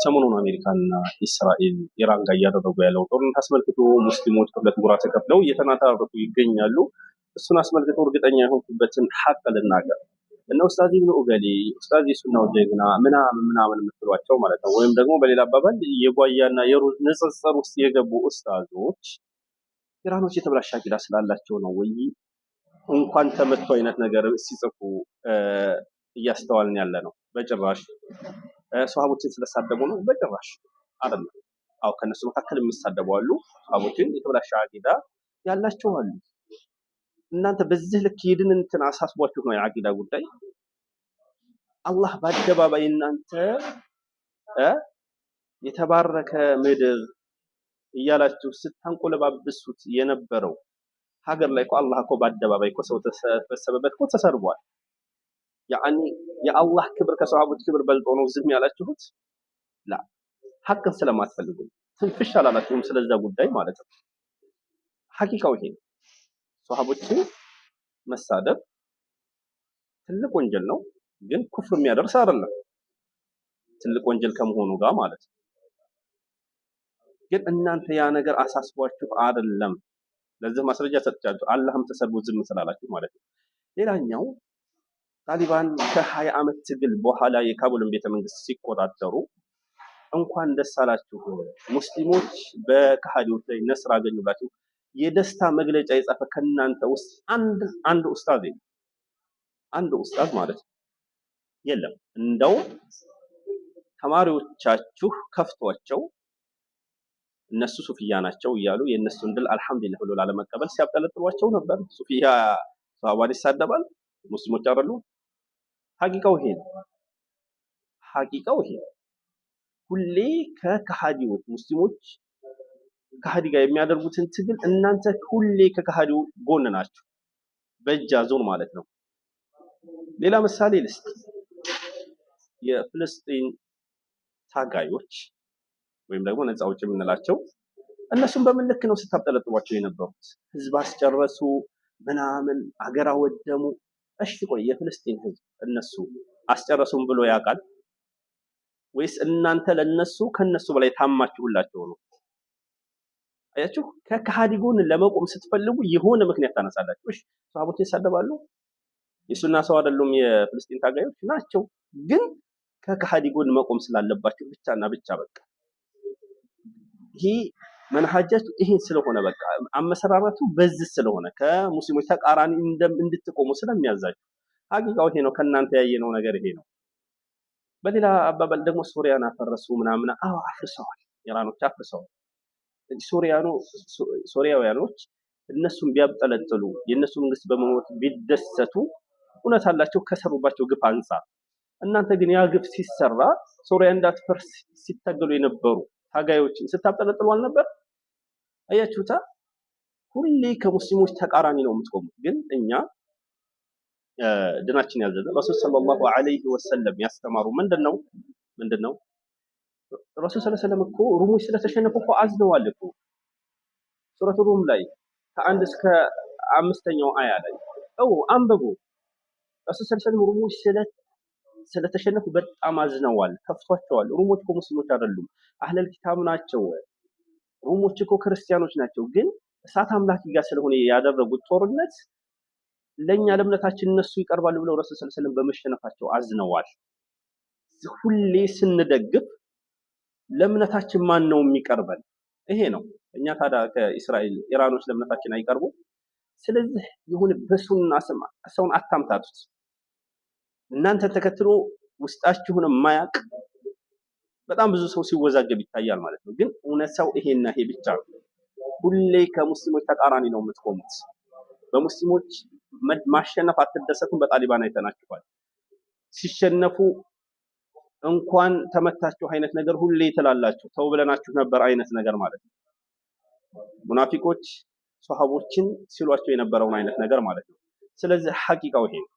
ሰሞኑን አሜሪካና እስራኤል ኢራን ጋር እያደረጉ ያለው ጦርነት አስመልክቶ ሙስሊሞች ሁለት ጎራ ተከፍለው እየተናታረቁ ይገኛሉ። እሱን አስመልክቶ እርግጠኛ የሆንኩበትን ሐቅ ልናገር እና ኡስታዝ ኢብኑ ኡገሊ ኡስታዝ የሱናው ጀግና ምናምን የምትሏቸው ማለት ነው። ወይም ደግሞ በሌላ አባባል የጓያና የሩዝ ንጽጽር ውስጥ የገቡ ኡስታዞች ኢራኖች የተበላሸ አቂዳ ስላላቸው ነው ወይ እንኳን ተመቶ አይነት ነገር ሲጽፉ እያስተዋልን ያለ ነው? በጭራሽ። ሷሃቦችን ስለሳደቡ ነው? በጭራሽ አይደለም። አው ከነሱ መካከል የሚሳደቡ አሉ። ሷሃቦችን የተበላሸ አቂዳ ያላቸው አሉ። እናንተ በዚህ ልክ ይድንንትን አሳስቧችሁ ነው የአቂዳ ጉዳይ። አላህ በአደባባይ እናንተ የተባረከ ምድር እያላችሁ ስታንቆለባብሱት የነበረው ሀገር ላይ እኮ አላህ እኮ በአደባባይ እኮ ሰው ተሰበሰበበት እኮ ተሰርቧል። ያኒ የአላህ ክብር ከሰሃቦች ክብር በልጦ ነው ዝም ያላችሁት? ላ ሐቅን ስለማትፈልጉ ትንፍሽ አላላችሁም ስለዛ ጉዳይ ማለት ነው። ሐቂቃው ይሄ ነው። ሰሃቦችን መሳደብ ትልቅ ወንጀል ነው፣ ግን ኩፍር የሚያደርስ አይደለም። ትልቅ ወንጀል ከመሆኑ ጋር ማለት ነው። ግን እናንተ ያ ነገር አሳስቧችሁ አይደለም። ለዚህ ማስረጃ ሰጥቻችሁ አላህም ተሰልቦ ዝም ስላላችሁ ማለት ነው። ሌላኛው ታሊባን ከ20 ዓመት ትግል በኋላ የካቡልን ቤተመንግስት ሲቆጣጠሩ እንኳን ደስ አላችሁ ሙስሊሞች በከሃዲዎች ላይ ነስር አገኙላችሁ የደስታ መግለጫ የጻፈ ከናንተ ውስጥ አንድ ኡስታዝ ማለት ነው የለም። እንደው ተማሪዎቻችሁ ከፍቷቸው እነሱ ሱፊያ ናቸው እያሉ የነሱን ድል አልহামዱሊላህ ብሎ ላለመቀበል ሲያብጠለጥሏቸው ነበር። ሱፊያ ሷሃባን ይሳደባል፣ ሙስሊሞች አይደሉ? ሐቂቃው ይሄ ነው። ሁሌ ከከሃዲዎች ሙስሊሞች ከሃዲ ጋር የሚያደርጉትን ትግል እናንተ ሁሌ ከከሃዲው ጎን ናችሁ፣ በእጅ አዙር ማለት ነው። ሌላ ምሳሌ ልስጥ። የፍልስጤን ታጋዮች ወይም ደግሞ ነፃ አውጪ የምንላቸው እነሱም በምን ልክ ነው ስታብጠለጥሏቸው የነበሩት? ህዝብ አስጨረሱ ምናምን አገር አወደሙ። እሺ ቆይ የፍልስጤን ህዝብ እነሱ አስጨረሱም ብሎ ያውቃል ወይስ እናንተ ለነሱ ከነሱ በላይ ታማችሁላቸው ነው? አያችሁ፣ ከከሃዲ ጎን ለመቆም ስትፈልጉ የሆነ ምክንያት ታነሳላችሁ። እሺ ሰሃቦችን ይሳደባሉ፣ የሱና ሰው አይደሉም፣ የፍልስጤን ታጋዮች ናቸው። ግን ከከሃዲ ጎን መቆም ስላለባችሁ ብቻና ብቻ በቃ ይሄ መንሃጃችሁ ይሄን ስለሆነ በቃ አመሰራራቱ በዚህ ስለሆነ ከሙስሊሞች ተቃራኒ እንድትቆሙ ስለሚያዛችሁ ሐቂቃው ይሄ ነው። ከናንተ ያየነው ነገር ይሄ ነው። በሌላ አባባል ደግሞ ሶሪያን አፈረሱ ምናምን። አፍርሰዋል፣ ኢራኖች አፍርሰዋል። ሶሪያውያኖች እነሱም ቢያብጠለጥሉ የነሱ መንግስት በመሞት ቢደሰቱ እውነት አላቸው ከሰሩባቸው ግፍ አንፃር። እናንተ ግን ያ ግፍ ሲሰራ ሶሪያ እንዳትፈርስ ሲታገሉ የነበሩ ታጋዮችን ስታብጠለጥሉ አልነበር? አያችሁታ፣ ሁሌ ከሙስሊሞች ተቃራኒ ነው የምትቆሙት። ግን እኛ ድናችን ያዘዘ ረሱል ሰለላሁ ዐለይሂ ወሰለም ያስተማሩ ምንድነው? ረሱል ሰለላሁ ዐለይሂ ወሰለም እኮ ሩሞች ስለተሸነፉ እኮ አዝነዋል እኮ ሱረቱ ሩም ላይ ከ1 እስከ 5ኛው አያ ላይ አንብቡ። ረሱል ሰለላሁ ዐለይሂ ወሰለም ሩሞች ስለተሸነፉ በጣም አዝነዋል፣ ከፍቷቸዋል። ሩሞች እኮ ሙስሊሞች አይደሉም፣ አህለል ኪታብ ናቸው። ሩሞች እኮ ክርስቲያኖች ናቸው። ግን እሳት አምላኪ ጋር ስለሆነ ያደረጉት ጦርነት ለኛ ለእምነታችን እነሱ ይቀርባሉ ብለው ረሱል ሰለላሁ ዐለይሂ ወሰለም በመሸነፋቸው አዝነዋል። ሁሌ ስንደግፍ ለእምነታችን ማን ነው የሚቀርበን? ይሄ ነው። እኛ ታዲያ ከእስራኤል ኢራኖች ለእምነታችን አይቀርቡ። ስለዚህ ይሁን በሱና ስም ሰውን አታምታቱት። እናንተ ተከትሎ ውስጣችሁን የማያውቅ በጣም ብዙ ሰው ሲወዛገብ ይታያል ማለት ነው። ግን እውነታው ይሄና ይሄ ብቻ ነው። ሁሌ ከሙስሊሞች ተቃራኒ ነው የምትቆሙት። በሙስሊሞች ማሸነፍ አትደሰቱም። በጣሊባን አይተናችኋል። ሲሸነፉ እንኳን ተመታችሁ አይነት ነገር ሁሌ ትላላችሁ። ተው ብለናችሁ ነበር አይነት ነገር ማለት ነው። ሙናፊቆች ሷሃቦችን ሲሏቸው የነበረውን አይነት ነገር ማለት ነው። ስለዚህ ሐቂቃው ይሄ ነው።